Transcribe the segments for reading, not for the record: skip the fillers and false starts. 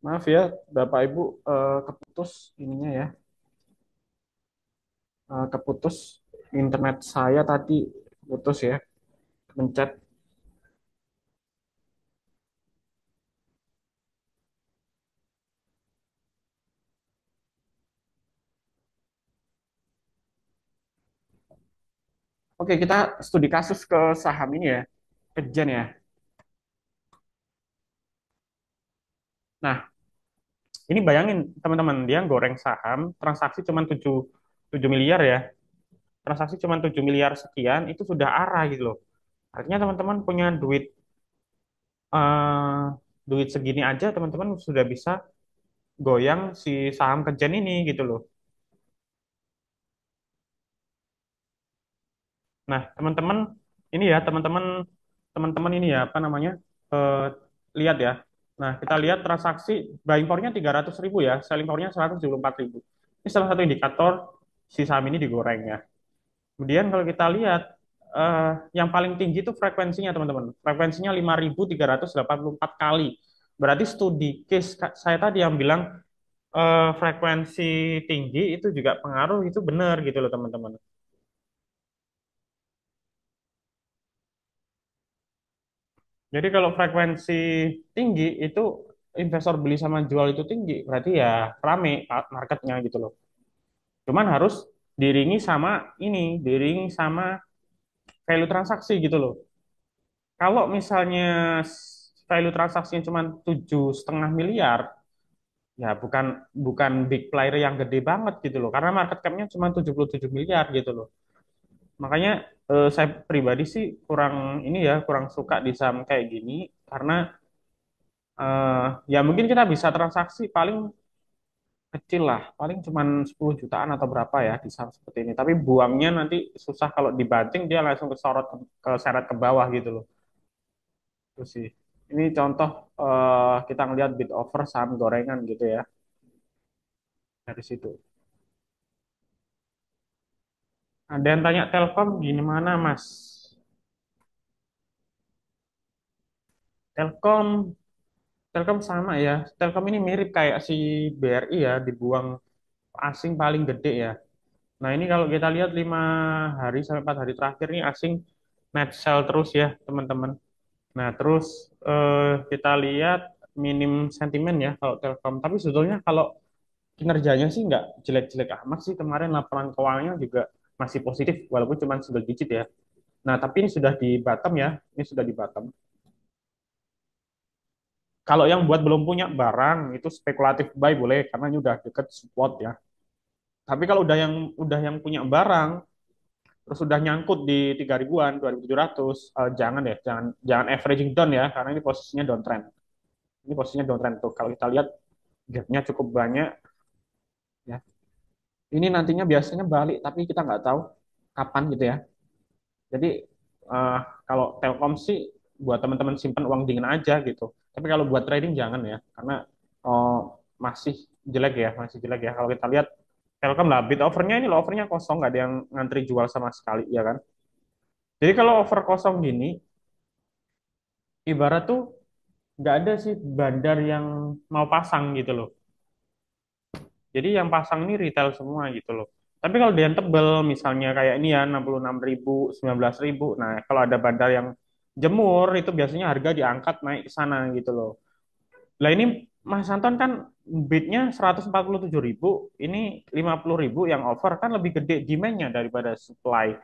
Maaf ya, Bapak Ibu, keputus ininya ya, keputus internet saya tadi putus ya, mencet. Oke, kita studi kasus ke saham ini ya, ke Jen ya. Nah, ini bayangin teman-teman, dia goreng saham, transaksi cuma 7 miliar ya, transaksi cuma 7 miliar sekian, itu sudah arah gitu loh. Artinya teman-teman punya eh, duit segini aja, teman-teman sudah bisa goyang si saham ke Jen ini gitu loh. Nah, teman-teman ini ya, teman-teman ini ya, apa namanya? eh, lihat ya. Nah, kita lihat transaksi buying power-nya 300.000 ya, selling power-nya 174.000. Ini salah satu indikator si saham ini digoreng ya. Kemudian kalau kita lihat yang paling tinggi itu frekuensinya, teman-teman. Frekuensinya 5.384 kali. Berarti studi case saya tadi yang bilang frekuensi tinggi itu juga pengaruh, itu benar gitu loh, teman-teman. Jadi kalau frekuensi tinggi itu investor beli sama jual itu tinggi, berarti ya rame marketnya gitu loh. Cuman harus diringi sama diringi sama value transaksi gitu loh. Kalau misalnya value transaksinya cuma 7,5 miliar, ya bukan bukan big player yang gede banget gitu loh. Karena market cap-nya cuma 77 miliar gitu loh. Makanya saya pribadi sih kurang suka di saham kayak gini karena ya mungkin kita bisa transaksi paling kecil lah, paling cuman 10 jutaan atau berapa ya di saham seperti ini. Tapi buangnya nanti susah kalau dibanting dia langsung keseret ke bawah gitu loh. Itu sih. Ini contoh kita ngelihat bid over saham gorengan gitu ya dari situ. Ada yang tanya Telkom gimana Mas? Telkom Telkom sama ya. Telkom ini mirip kayak si BRI ya, dibuang asing paling gede ya. Nah, ini kalau kita lihat 5 hari sampai 4 hari terakhir nih asing net sell terus ya, teman-teman. Nah, terus kita lihat minim sentimen ya kalau Telkom. Tapi sebetulnya kalau kinerjanya sih nggak jelek-jelek amat sih. Kemarin laporan keuangannya juga masih positif walaupun cuma single digit ya. Nah, tapi ini sudah di bottom ya. Ini sudah di bottom. Kalau yang buat belum punya barang itu spekulatif buy boleh karena ini udah deket support ya. Tapi kalau udah yang punya barang terus sudah nyangkut di 3 ribuan, 2.700, jangan deh, jangan jangan averaging down ya karena ini posisinya downtrend. Ini posisinya downtrend tuh. Kalau kita lihat gapnya cukup banyak ya. Ini nantinya biasanya balik tapi kita nggak tahu kapan gitu ya. Jadi eh, kalau Telkom sih buat teman-teman simpan uang dingin aja gitu. Tapi kalau buat trading jangan ya, karena eh, masih jelek ya, masih jelek ya. Kalau kita lihat Telkom lah, bid overnya ini loh, overnya kosong, nggak ada yang ngantri jual sama sekali, ya kan? Jadi kalau over kosong gini, ibarat tuh nggak ada sih bandar yang mau pasang gitu loh. Jadi yang pasang ini retail semua gitu loh. Tapi kalau dia yang tebel, misalnya kayak ini ya 66.000, 19.000. Nah, kalau ada bandar yang jemur, itu biasanya harga diangkat naik ke sana gitu loh. Lah ini Mas Anton kan bidnya 147.000, ini 50.000 yang over kan lebih gede demand-nya daripada supply.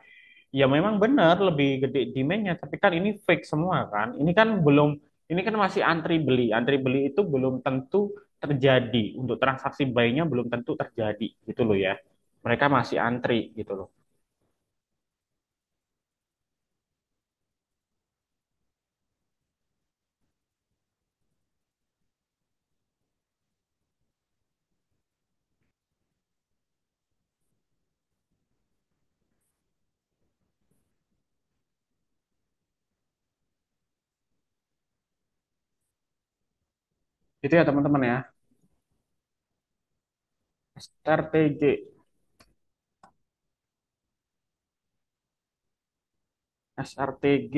Ya memang benar lebih gede demand-nya, tapi kan ini fake semua kan. Ini kan masih antri beli. Antri beli itu belum tentu terjadi. Untuk transaksi buy-nya belum tentu terjadi gitu loh ya. Mereka masih antri gitu loh. Itu ya teman-teman ya. Strategi. SRTG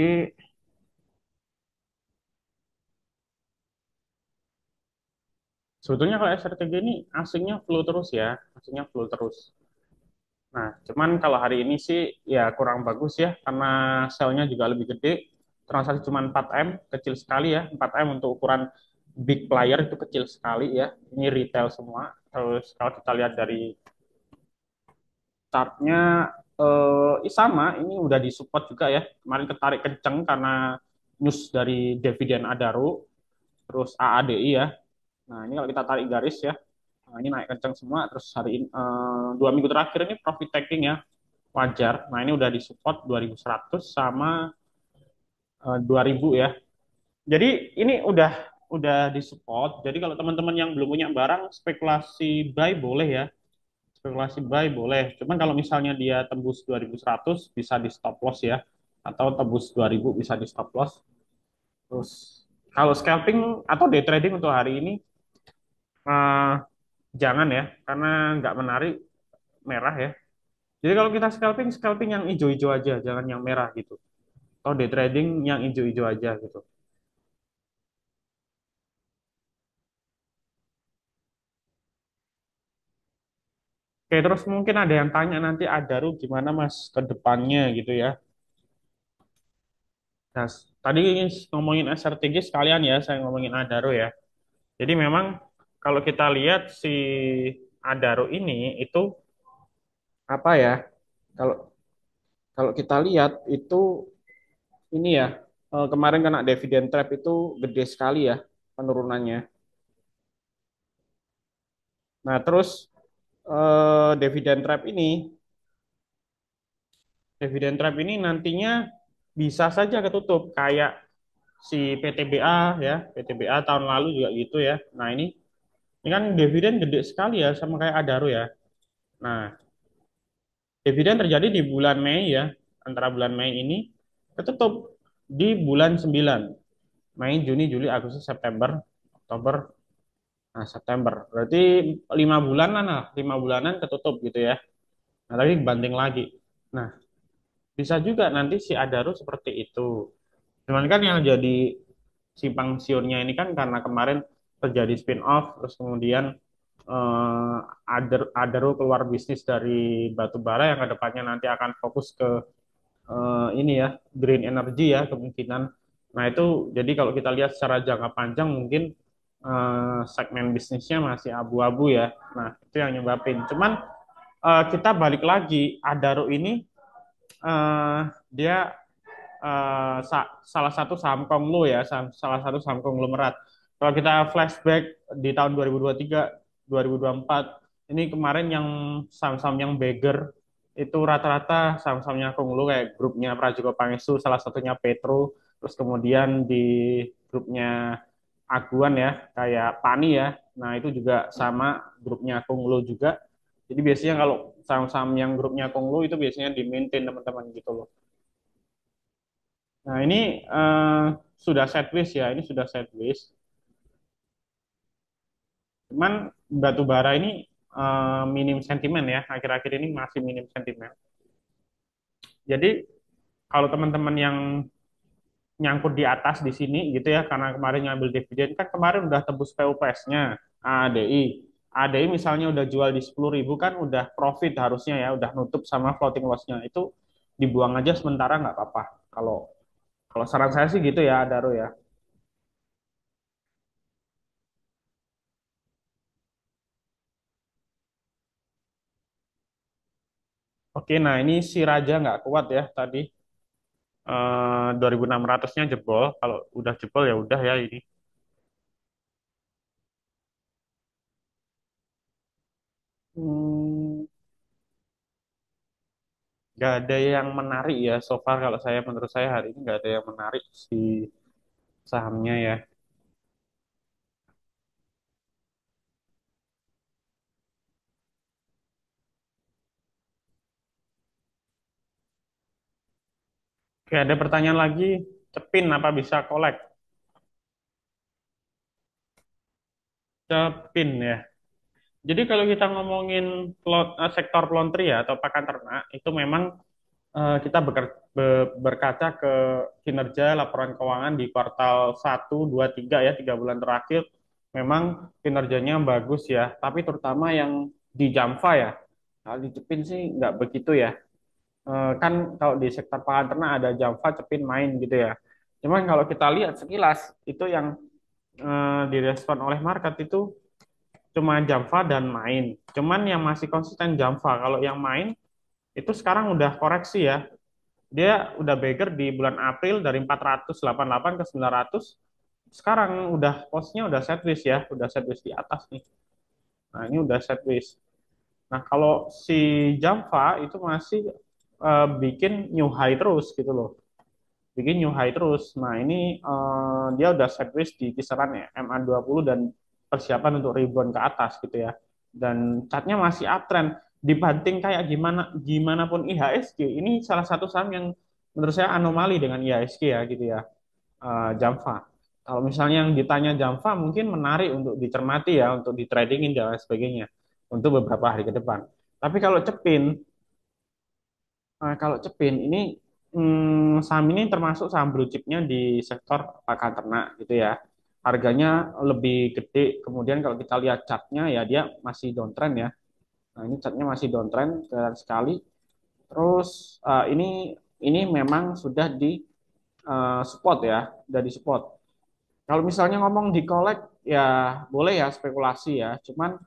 sebetulnya kalau SRTG ini asingnya flow terus ya, asingnya flow terus. Nah, cuman kalau hari ini sih ya kurang bagus ya karena selnya juga lebih gede. Transaksi cuma 4M, kecil sekali ya. 4M untuk ukuran big player itu kecil sekali ya. Ini retail semua. Terus kalau kita lihat dari chartnya sama, ini udah disupport juga ya. Kemarin ketarik kenceng karena news dari dividen Adaro, terus AADI ya. Nah, ini kalau kita tarik garis ya, nah, ini naik kenceng semua. Terus hari ini 2 minggu terakhir ini profit taking ya, wajar. Nah, ini udah disupport 2100 sama 2000 ya. Jadi ini udah disupport. Jadi kalau teman-teman yang belum punya barang spekulasi buy boleh ya. Spekulasi buy boleh. Cuman kalau misalnya dia tembus 2100 bisa di stop loss ya. Atau tembus 2000 bisa di stop loss. Terus kalau scalping atau day trading untuk hari ini eh, jangan ya, karena nggak menarik merah ya. Jadi kalau kita scalping, scalping yang hijau-hijau aja, jangan yang merah gitu. Atau day trading yang hijau-hijau aja gitu. Oke, terus mungkin ada yang tanya nanti Adaru gimana Mas ke depannya gitu ya. Nah, tadi ngomongin SRTG sekalian ya, saya ngomongin Adaro ya. Jadi memang kalau kita lihat si Adaro ini itu apa ya? Kalau kalau kita lihat itu ini ya kemarin kena dividen trap itu gede sekali ya penurunannya. Nah, terus dividen trap ini nantinya bisa saja ketutup kayak si PTBA ya, PTBA tahun lalu juga gitu ya. Nah, ini kan dividen gede sekali ya sama kayak Adaro ya. Nah, dividen terjadi di bulan Mei ya, antara bulan Mei ini ketutup di bulan 9. Mei, Juni, Juli, Agustus, September, Oktober, nah September. Berarti 5 bulanan lah, 5 bulanan ketutup gitu ya. Nah, tadi banting lagi. Nah, bisa juga nanti si Adaro seperti itu. Cuman kan yang jadi simpang siurnya ini kan karena kemarin terjadi spin off, terus kemudian Adaro keluar bisnis dari batu bara yang kedepannya nanti akan fokus ke ini ya green energy ya kemungkinan. Nah itu jadi kalau kita lihat secara jangka panjang mungkin segmen bisnisnya masih abu-abu ya. Nah itu yang nyebabin. Cuman kita balik lagi Adaro ini eh, dia salah satu saham konglo ya, salah satu saham konglomerat. Kalau kita flashback di tahun 2023, 2024, ini kemarin yang saham-saham yang beggar itu rata-rata saham-sahamnya konglo kayak grupnya Prajogo Pangestu, salah satunya Petro, terus kemudian di grupnya Aguan ya, kayak Pani ya. Nah, itu juga sama grupnya konglo juga. Jadi biasanya kalau saham-saham yang grupnya konglo itu biasanya di maintain teman-teman gitu loh. Nah, ini sudah setlist ya, ini sudah setlist. Cuman batu bara ini minim sentimen ya, akhir-akhir ini masih minim sentimen. Jadi kalau teman-teman yang nyangkut di atas di sini gitu ya, karena kemarin ngambil dividen kan kemarin udah tebus PUPS-nya, ADI. ADI misalnya udah jual di 10.000 kan udah profit harusnya ya, udah nutup sama floating loss-nya. Itu dibuang aja sementara nggak apa-apa. Kalau kalau saran saya sih gitu ya, Daru ya. Oke, nah ini si Raja nggak kuat ya tadi. 2.600-nya jebol. Kalau udah jebol ya udah ya ini. Hmm, nggak ada yang menarik ya. So far kalau saya menurut saya hari ini nggak ada yang menarik si sahamnya ya. Oke, ada pertanyaan lagi. Cepin apa bisa kolek? Cepin ya. Jadi kalau kita ngomongin sektor poultry ya atau pakan ternak itu memang kita berkaca ke kinerja laporan keuangan di kuartal 1, 2, 3 ya, 3 bulan terakhir, memang kinerjanya bagus ya, tapi terutama yang di Jamfa ya, kalau di Cepin sih nggak begitu ya. Kan kalau di sektor pangan ternak ada Jamfa, Cepin, Main gitu ya. Cuman kalau kita lihat sekilas, itu yang direspon oleh market itu cuma Jamfa dan Main. Cuman yang masih konsisten Jamfa, kalau yang Main itu sekarang udah koreksi ya, dia udah beggar di bulan April dari 488 ke 900. Sekarang udah posnya udah sideways ya, udah sideways di atas nih. Nah, ini udah sideways. Nah, kalau si Jamva itu masih bikin new high terus gitu loh. Bikin new high terus. Nah, ini dia udah sideways di kisaran ya, MA20 dan persiapan untuk rebound ke atas gitu ya. Dan chartnya masih uptrend. Dibanting kayak gimana gimana pun IHSG, ini salah satu saham yang menurut saya anomali dengan IHSG ya gitu ya. Jamfa. Kalau misalnya yang ditanya Jamfa mungkin menarik untuk dicermati ya, untuk di tradingin dan lain sebagainya untuk beberapa hari ke depan. Tapi kalau Cepin ini saham ini termasuk saham blue chipnya di sektor pakan ternak gitu ya. Harganya lebih gede. Kemudian kalau kita lihat chartnya ya dia masih downtrend ya. Nah ini chartnya masih downtrend sekali. Terus ini memang sudah di support ya, sudah di support. Kalau misalnya ngomong di collect ya boleh ya spekulasi ya. Cuman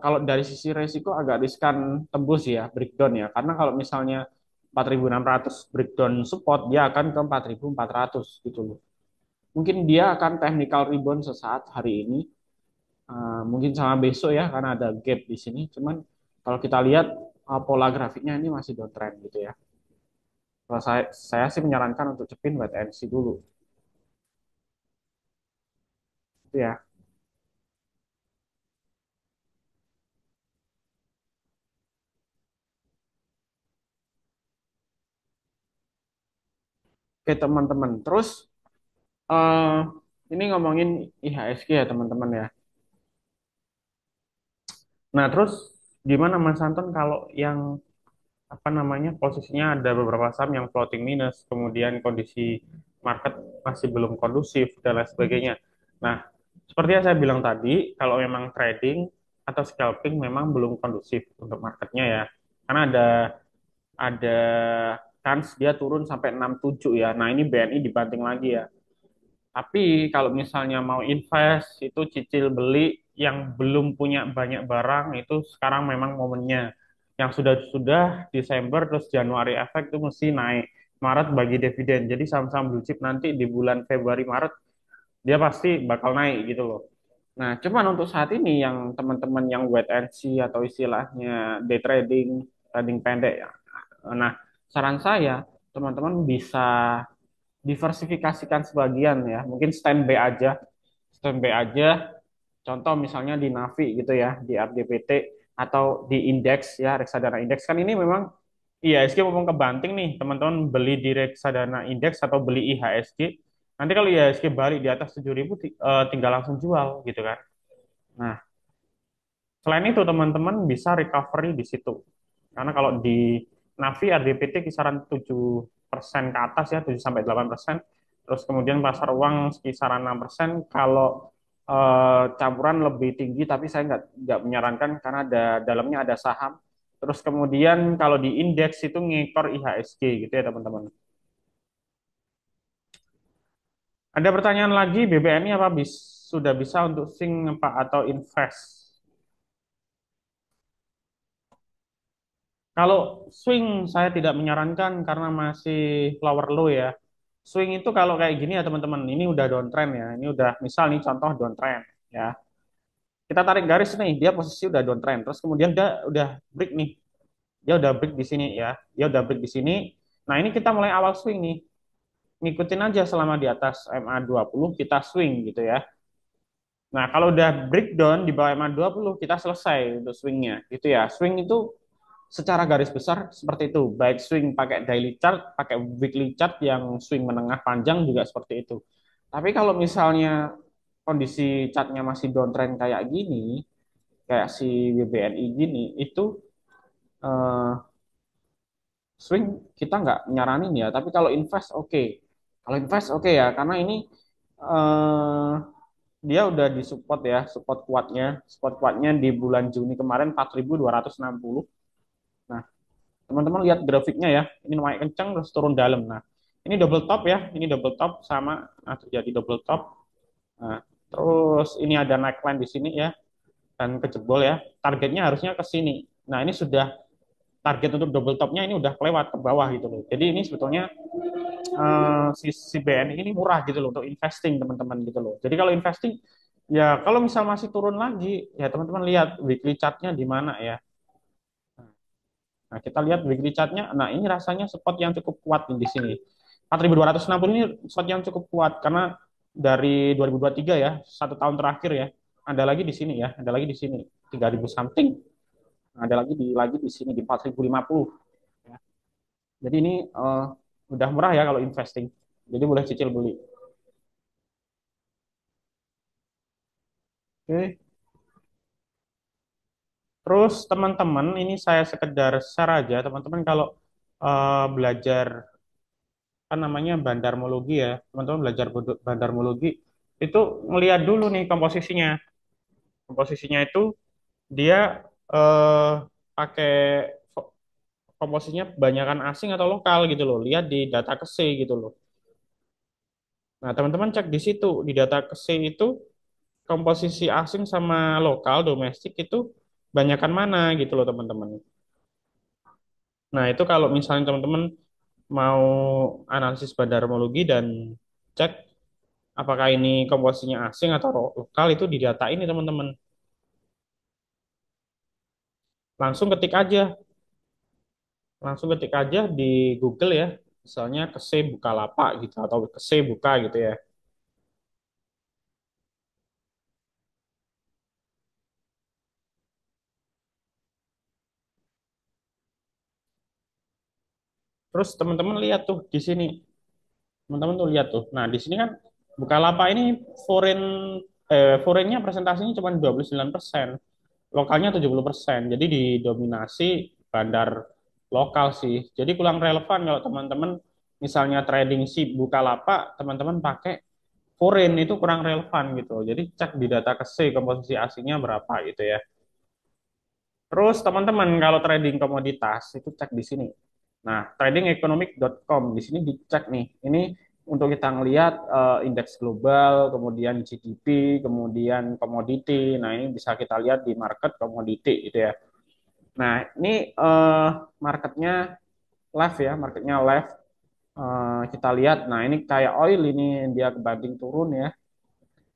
kalau dari sisi resiko agak riskan tembus ya breakdown ya. Karena kalau misalnya 4.600 breakdown support dia akan ke 4.400 gitu loh. Mungkin dia akan technical rebound sesaat hari ini. Mungkin sama besok ya karena ada gap di sini. Cuman kalau kita lihat pola grafiknya ini masih downtrend gitu ya. Kalau saya sih menyarankan untuk cepin wait and see dulu. Itu ya. Oke teman-teman. Terus eh ini ngomongin IHSG ya teman-teman ya. Nah terus gimana Mas Anton kalau yang apa namanya posisinya ada beberapa saham yang floating minus, kemudian kondisi market masih belum kondusif dan lain sebagainya. Nah seperti yang saya bilang tadi, kalau memang trading atau scalping memang belum kondusif untuk marketnya ya, karena ada kans dia turun sampai 67 ya. Nah ini BNI dibanting lagi ya. Tapi kalau misalnya mau invest itu cicil beli yang belum punya banyak barang itu sekarang memang momennya. Yang sudah-sudah Desember terus Januari efek itu mesti naik. Maret bagi dividen. Jadi saham-saham blue chip nanti di bulan Februari Maret dia pasti bakal naik gitu loh. Nah, cuman untuk saat ini yang teman-teman yang wait and see atau istilahnya day trading, trading pendek ya. Nah, saran saya teman-teman bisa diversifikasikan sebagian ya. Mungkin standby aja. Standby aja. Contoh misalnya di Navi gitu ya, di RDPT atau di indeks ya, reksadana indeks kan ini memang IHSG memang kebanting nih, teman-teman beli di reksadana indeks atau beli IHSG. Nanti kalau IHSG balik di atas 7.000 tinggal langsung jual gitu kan. Nah, selain itu teman-teman bisa recovery di situ. Karena kalau di Navi RDPT kisaran 7% ke atas ya, 7 sampai 8%. Terus kemudian pasar uang kisaran 6%. Kalau campuran lebih tinggi tapi saya nggak menyarankan karena dalamnya ada saham. Terus kemudian kalau di indeks itu ngekor IHSG gitu ya teman-teman. Ada pertanyaan lagi BBNI apa sudah bisa untuk sync apa atau invest? Kalau swing saya tidak menyarankan karena masih flower low ya. Swing itu kalau kayak gini ya teman-teman, ini udah downtrend ya. Ini udah misal nih contoh downtrend ya. Kita tarik garis nih, dia posisi udah downtrend. Terus kemudian dia udah break nih. Dia udah break di sini ya. Dia udah break di sini. Nah, ini kita mulai awal swing nih. Ngikutin aja selama di atas MA20 kita swing gitu ya. Nah, kalau udah breakdown di bawah MA20 kita selesai untuk swingnya gitu ya. Swing itu secara garis besar seperti itu. Baik swing pakai daily chart, pakai weekly chart yang swing menengah panjang juga seperti itu. Tapi kalau misalnya kondisi chartnya masih downtrend kayak gini, kayak si BBNI gini, itu eh, swing kita nggak nyaranin ya, tapi kalau invest oke. Kalau invest oke ya, karena ini eh, dia udah disupport ya, support kuatnya di bulan Juni kemarin 4.260. Nah, teman-teman lihat grafiknya ya, ini naik kencang terus turun dalam. Nah, ini double top ya, ini double top sama, nah, terjadi double top. Nah, terus ini ada neckline di sini ya, dan kejebol ya. Targetnya harusnya ke sini. Nah, ini sudah target untuk double topnya ini udah kelewat ke bawah gitu loh. Jadi ini sebetulnya si BNI ini murah gitu loh untuk investing teman-teman gitu loh. Jadi kalau investing ya kalau misal masih turun lagi ya teman-teman lihat weekly chartnya di mana ya. Nah kita lihat weekly chartnya. Nah ini rasanya support yang cukup kuat di sini. 4.260 ini support yang cukup kuat karena dari 2023 ya 1 tahun terakhir ya ada lagi di sini ya ada lagi di sini 3.000 something ada lagi di sini di 4.050 ya. Jadi ini udah murah ya kalau investing. Jadi boleh cicil beli. Oke. Terus teman-teman, ini saya sekedar share aja, teman-teman kalau belajar kan namanya bandarmologi ya, teman-teman belajar bandarmologi itu ngelihat dulu nih komposisinya. Komposisinya itu dia eh, pakai komposisinya kebanyakan asing atau lokal gitu loh. Lihat di data KSE gitu loh. Nah, teman-teman cek di situ di data KSE itu komposisi asing sama lokal domestik itu banyakan mana gitu loh teman-teman. Nah, itu kalau misalnya teman-teman mau analisis bandarmologi dan cek apakah ini komposisinya asing atau lokal itu di data ini teman-teman. Langsung ketik aja, langsung ketik aja di Google ya. Misalnya kese Bukalapak gitu atau kese buka gitu ya. Terus teman-teman lihat tuh di sini. Teman-teman tuh lihat tuh. Nah, di sini kan Bukalapak ini foreign foreignnya presentasinya cuma 29%, lokalnya 70%. Jadi didominasi bandar lokal sih. Jadi kurang relevan kalau teman-teman misalnya trading si Bukalapak, teman-teman pakai foreign itu kurang relevan gitu. Jadi cek di data KSE komposisi aslinya berapa gitu ya. Terus teman-teman kalau trading komoditas itu cek di sini. Nah, tradingeconomic.com di sini dicek nih. Ini untuk kita ngelihat indeks global, kemudian GDP, kemudian komoditi. Nah, ini bisa kita lihat di market komoditi gitu ya. Nah, ini marketnya live ya, marketnya live. Kita lihat, nah ini kayak oil ini dia kebanting turun ya.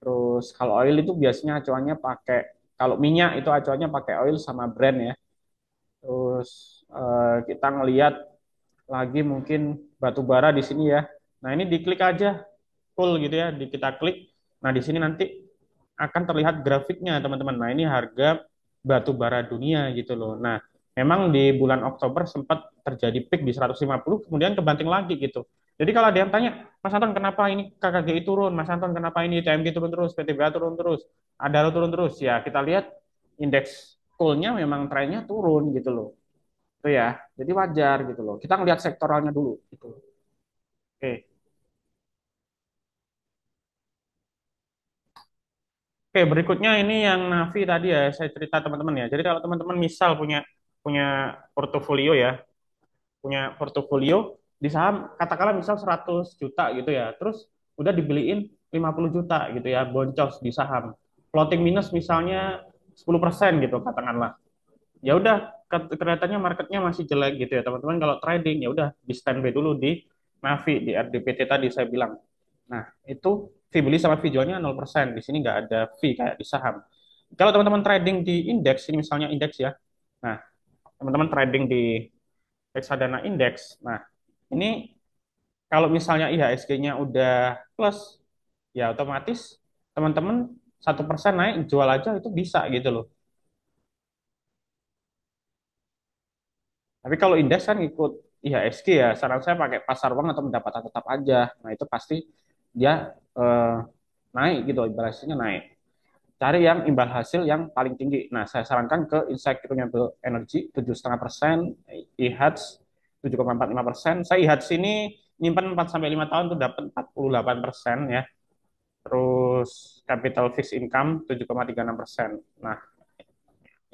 Terus kalau oil itu biasanya acuannya pakai, kalau minyak itu acuannya pakai oil sama Brent ya. Terus kita ngelihat lagi mungkin batu bara di sini ya. Nah ini diklik aja, full gitu ya, kita klik. Nah di sini nanti akan terlihat grafiknya teman-teman. Nah ini harga batu bara dunia gitu loh. Nah memang di bulan Oktober sempat terjadi peak di 150, kemudian kebanting lagi gitu. Jadi kalau ada yang tanya, Mas Anton kenapa ini KKGI turun, Mas Anton kenapa ini TMG turun terus, PTBA turun terus, Adaro turun terus, ya kita lihat indeks coal-nya memang trennya turun gitu loh. Itu ya, jadi wajar gitu loh. Kita ngelihat sektoralnya dulu gitu. Oke. Oke, berikutnya ini yang Navi tadi ya, saya cerita teman-teman ya. Jadi kalau teman-teman misal punya punya portofolio ya, punya portofolio di saham, katakanlah misal 100 juta gitu ya, terus udah dibeliin 50 juta gitu ya, boncos di saham. Floating minus misalnya 10% gitu katakanlah. Ya udah, kelihatannya marketnya masih jelek gitu ya, teman-teman kalau trading ya udah di standby dulu di Navi, di RDPT tadi saya bilang. Nah, itu fee beli sama fee jualnya 0%. Di sini nggak ada fee kayak di saham. Kalau teman-teman trading di indeks, ini misalnya indeks ya. Nah, teman-teman trading di reksadana indeks. Nah, ini kalau misalnya IHSG-nya udah plus, ya otomatis teman-teman 1% naik, jual aja itu bisa gitu loh. Tapi kalau indeks kan ikut IHSG ya, saran saya pakai pasar uang atau pendapatan tetap aja. Nah, itu pasti dia naik gitu, ibaratnya naik. Cari yang imbal hasil yang paling tinggi. Nah, saya sarankan ke Insight Renewable Energy 7,5%, IHATS 7,45%. Saya lihat sini nyimpan 4 sampai 5 tahun tuh dapat 48% ya. Terus capital fixed income 7,36%. Nah,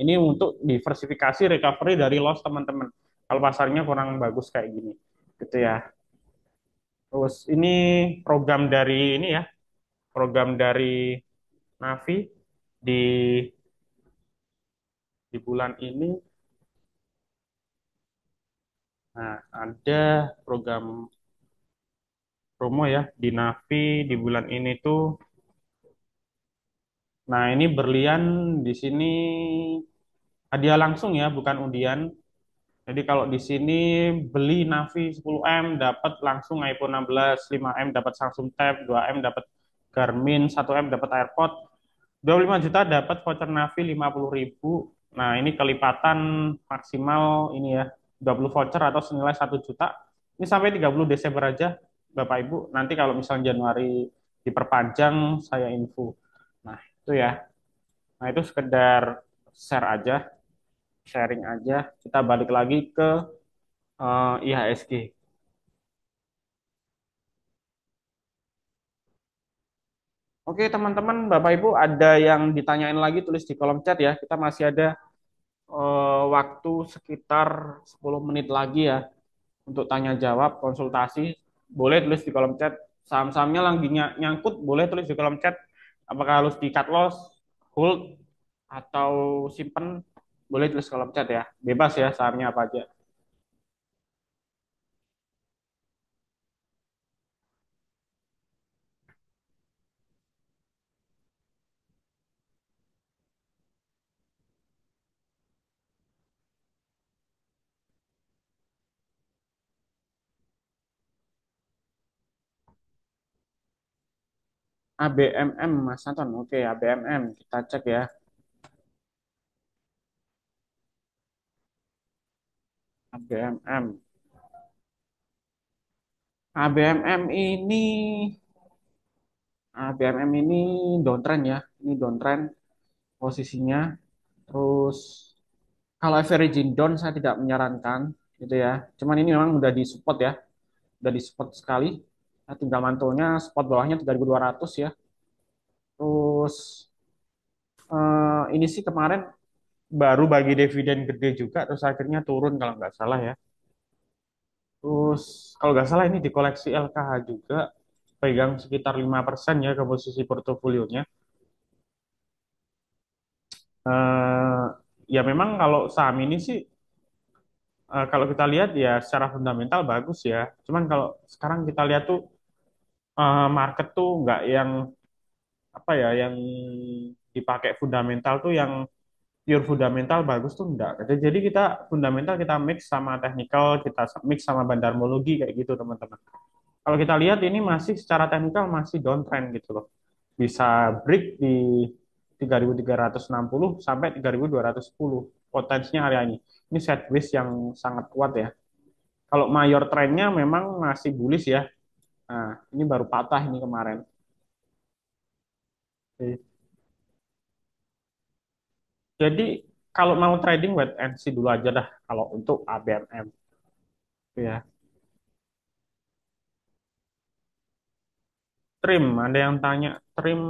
ini untuk diversifikasi recovery dari loss teman-teman. Kalau pasarnya kurang bagus kayak gini, gitu ya. Terus ini program dari ini ya, program dari Navi di bulan ini. Nah, ada program promo ya di Navi di bulan ini tuh. Nah, ini berlian di sini hadiah langsung ya, bukan undian. Jadi kalau di sini beli Navi 10M dapat langsung iPhone 16, 5M dapat Samsung Tab, 2M dapat Garmin, 1M dapat AirPod, 25 juta dapat voucher Navi 50.000. Nah, ini kelipatan maksimal ini ya, 20 voucher atau senilai 1 juta. Ini sampai 30 Desember aja, Bapak Ibu. Nanti kalau misalnya Januari diperpanjang, saya info. Nah, itu ya. Nah, itu sekedar share aja, sharing aja. Kita balik lagi ke IHSG. Oke, teman-teman, Bapak Ibu, ada yang ditanyain lagi tulis di kolom chat ya. Kita masih ada waktu sekitar 10 menit lagi ya untuk tanya jawab, konsultasi. Boleh tulis di kolom chat. Saham-sahamnya lagi nyangkut, boleh tulis di kolom chat. Apakah harus di cut loss, hold, atau simpen? Boleh tulis di kolom chat ya. Bebas ya sahamnya apa aja. ABMM, Mas Anton. Oke, ABMM. Kita cek ya. ABMM. ABMM ini ABMM ini downtrend ya. Ini downtrend posisinya. Terus kalau averaging down saya tidak menyarankan gitu ya. Cuman ini memang udah di support ya. Udah di support sekali. Nah, tinggal mantulnya spot bawahnya 3.200 ya. Terus ini sih kemarin baru bagi dividen gede juga terus akhirnya turun kalau nggak salah ya. Terus kalau nggak salah ini di koleksi LKH juga pegang sekitar 5% ya ke posisi portofolionya. Eh, ya memang kalau saham ini sih kalau kita lihat ya secara fundamental bagus ya. Cuman kalau sekarang kita lihat tuh market tuh nggak yang apa ya yang dipakai fundamental tuh yang pure fundamental bagus tuh enggak. Jadi kita fundamental kita mix sama technical, kita mix sama bandarmologi kayak gitu teman-teman. Kalau kita lihat ini masih secara teknikal masih downtrend gitu loh. Bisa break di 3.360 sampai 3.210 potensinya area ini. Ini sideways yang sangat kuat ya. Kalau mayor trennya memang masih bullish ya. Nah, ini baru patah ini kemarin. Oke. Jadi kalau mau trading wait and see dulu aja dah kalau untuk ABMM ya. Trim, ada yang tanya trim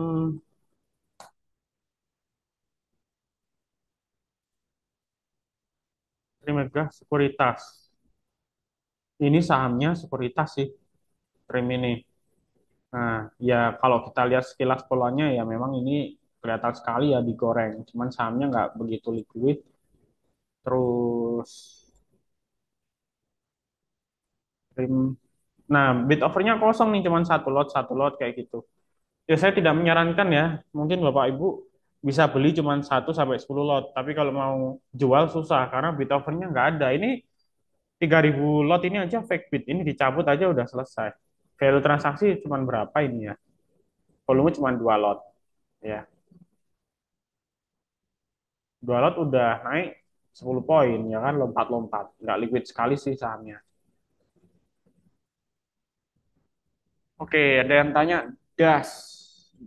trim megah sekuritas. Ini sahamnya sekuritas sih, trim ini. Nah, ya kalau kita lihat sekilas polanya ya memang ini kelihatan sekali ya digoreng. Cuman sahamnya nggak begitu liquid. Terus trim. Nah, bid overnya kosong nih, cuman satu lot kayak gitu. Ya saya tidak menyarankan ya. Mungkin Bapak Ibu bisa beli cuman 1 sampai 10 lot. Tapi kalau mau jual susah karena bid overnya nggak ada. Ini 3.000 lot ini aja fake bid. Ini dicabut aja udah selesai. Value transaksi cuman berapa ini ya? Volume cuman 2 lot. Ya, 2 lot udah naik 10 poin ya kan lompat-lompat. Nggak liquid sekali sih sahamnya. Oke, ada yang tanya das.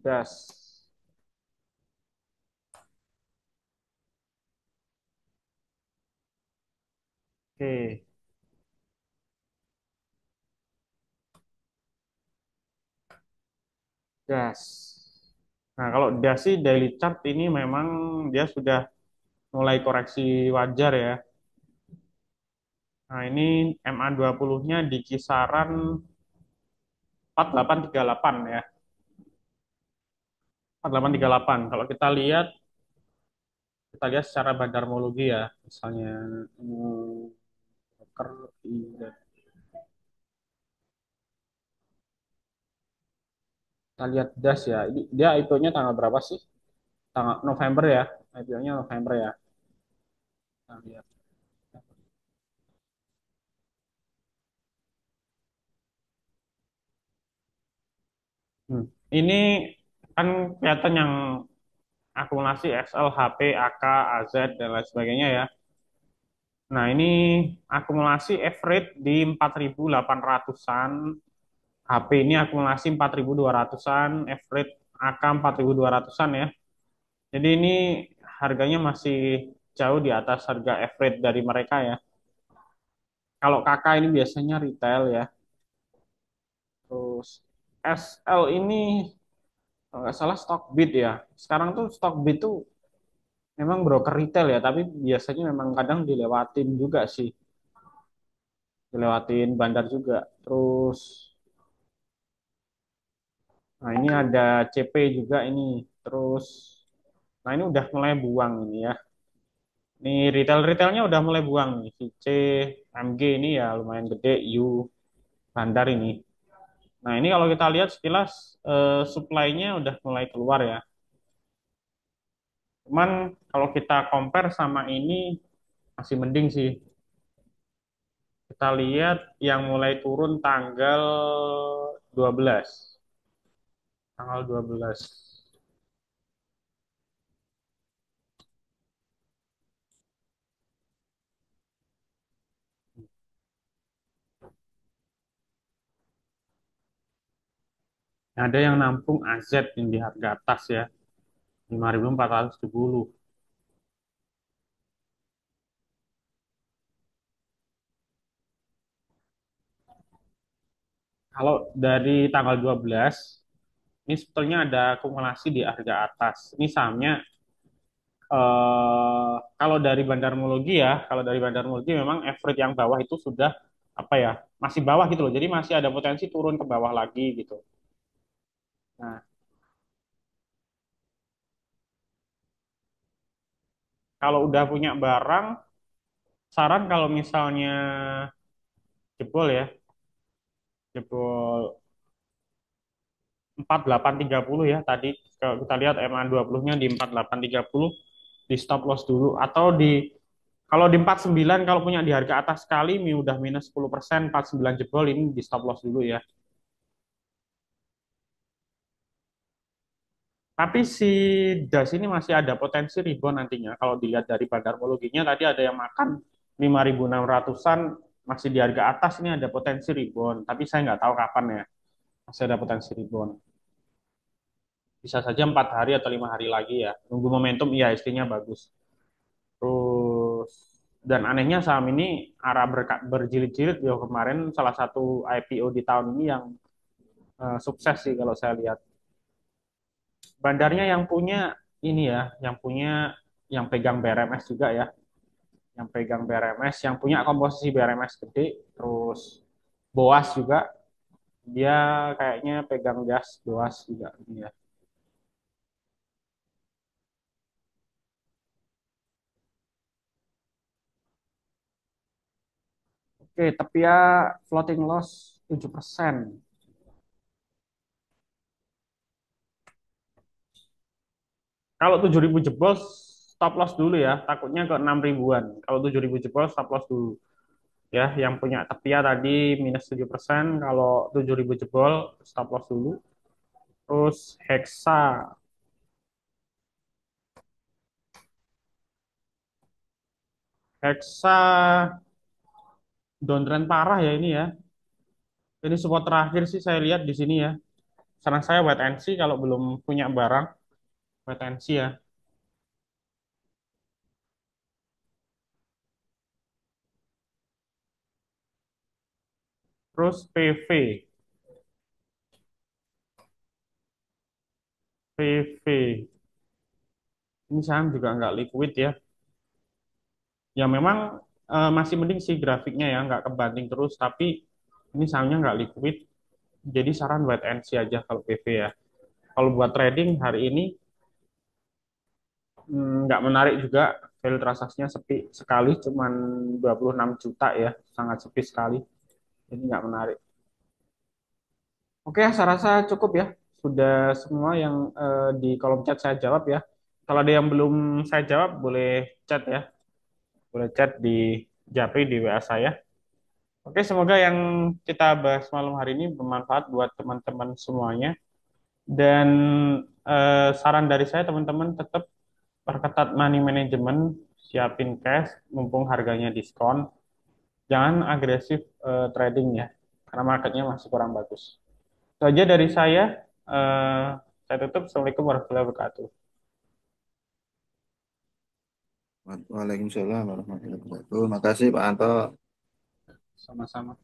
Das. Oke. Das. Nah, kalau das sih daily chart ini memang dia sudah mulai koreksi wajar ya. Nah, ini MA20-nya di kisaran 4838 ya. 4838. Kalau kita lihat secara bandarmologi ya, misalnya hmm, broker kita lihat das ya. Ini dia IPO-nya tanggal berapa sih? Tanggal November ya. IPO-nya November ya. Kita lihat. Hmm. Ini kan kelihatan yang akumulasi XL, HP, AK, AZ, dan lain sebagainya ya. Nah, ini akumulasi average di 4.800-an. HP ini akumulasi 4.200-an, average AK 4.200-an ya. Jadi ini harganya masih jauh di atas harga average dari mereka ya. Kalau KK ini biasanya retail ya. Terus SL ini kalau nggak salah Stockbit ya. Sekarang tuh Stockbit tuh memang broker retail ya, tapi biasanya memang kadang dilewatin juga sih. Dilewatin bandar juga. Terus, nah ini ada CP juga ini. Terus, nah ini udah mulai buang ini ya. Ini retail-retailnya udah mulai buang nih. VC, MG ini ya lumayan gede, U, bandar ini. Nah ini kalau kita lihat sekilas supply-nya udah mulai keluar ya. Cuman kalau kita compare sama ini masih mending sih. Kita lihat yang mulai turun tanggal 12. Tanggal 12. Ada yang nampung AZ yang di harga atas ya, 5.470. Kalau dari tanggal 12, ini sebetulnya ada akumulasi di harga atas. Ini sahamnya kalau dari bandarmologi ya, kalau dari bandarmologi memang average yang bawah itu sudah apa ya, masih bawah gitu loh. Jadi masih ada potensi turun ke bawah lagi gitu. Nah, kalau udah punya barang, saran kalau misalnya jebol ya, jebol 4830 ya tadi kalau kita lihat MA20-nya di 4830 di stop loss dulu atau di kalau di 49 kalau punya di harga atas sekali udah minus 10%, 49 jebol ini di stop loss dulu ya. Tapi si DAS ini masih ada potensi rebound nantinya. Kalau dilihat dari bandarmologinya tadi ada yang makan 5.600-an masih di harga atas ini ada potensi rebound. Tapi saya nggak tahu kapan ya. Masih ada potensi rebound. Bisa saja 4 hari atau 5 hari lagi ya. Nunggu momentum IHSG-nya bagus. Terus dan anehnya saham ini arah berjilid-jilid ya kemarin salah satu IPO di tahun ini yang sukses sih kalau saya lihat. Bandarnya yang punya ini ya, yang pegang BRMS juga ya, yang pegang BRMS, yang punya komposisi BRMS gede, terus Boas juga, dia kayaknya pegang gas Boas juga ini ya. Oke, tapi ya floating loss 7%. Kalau 7.000 jebol stop loss dulu ya, takutnya ke 6 ribuan. Kalau 7.000 jebol stop loss dulu. Ya, yang punya Tepia tadi minus 7%, kalau 7.000 jebol stop loss dulu. Terus Hexa downtrend parah ya ini ya. Ini support terakhir sih saya lihat di sini ya. Saran saya wait and see kalau belum punya barang, wait and see ya. Terus PV. VV. Ini saham juga nggak liquid ya. Ya memang masih mending sih grafiknya ya, nggak kebanting terus. Tapi ini sahamnya nggak liquid. Jadi saran wait and see aja kalau PV ya. Kalau buat trading hari ini nggak menarik juga. Value transaksinya sepi sekali, cuman 26 juta ya. Sangat sepi sekali. Jadi nggak menarik. Oke, saya rasa cukup ya. Sudah semua yang di kolom chat saya jawab ya. Kalau ada yang belum saya jawab, boleh chat ya. Boleh chat di Japri di WA saya. Oke, semoga yang kita bahas malam hari ini bermanfaat buat teman-teman semuanya. Dan saran dari saya teman-teman tetap perketat money management, siapin cash, mumpung harganya diskon. Jangan agresif trading ya, karena marketnya masih kurang bagus. Itu aja dari saya. Eh, saya tutup. Assalamualaikum warahmatullahi wabarakatuh. Waalaikumsalam warahmatullahi wabarakatuh. Makasih Pak Anto. Sama-sama.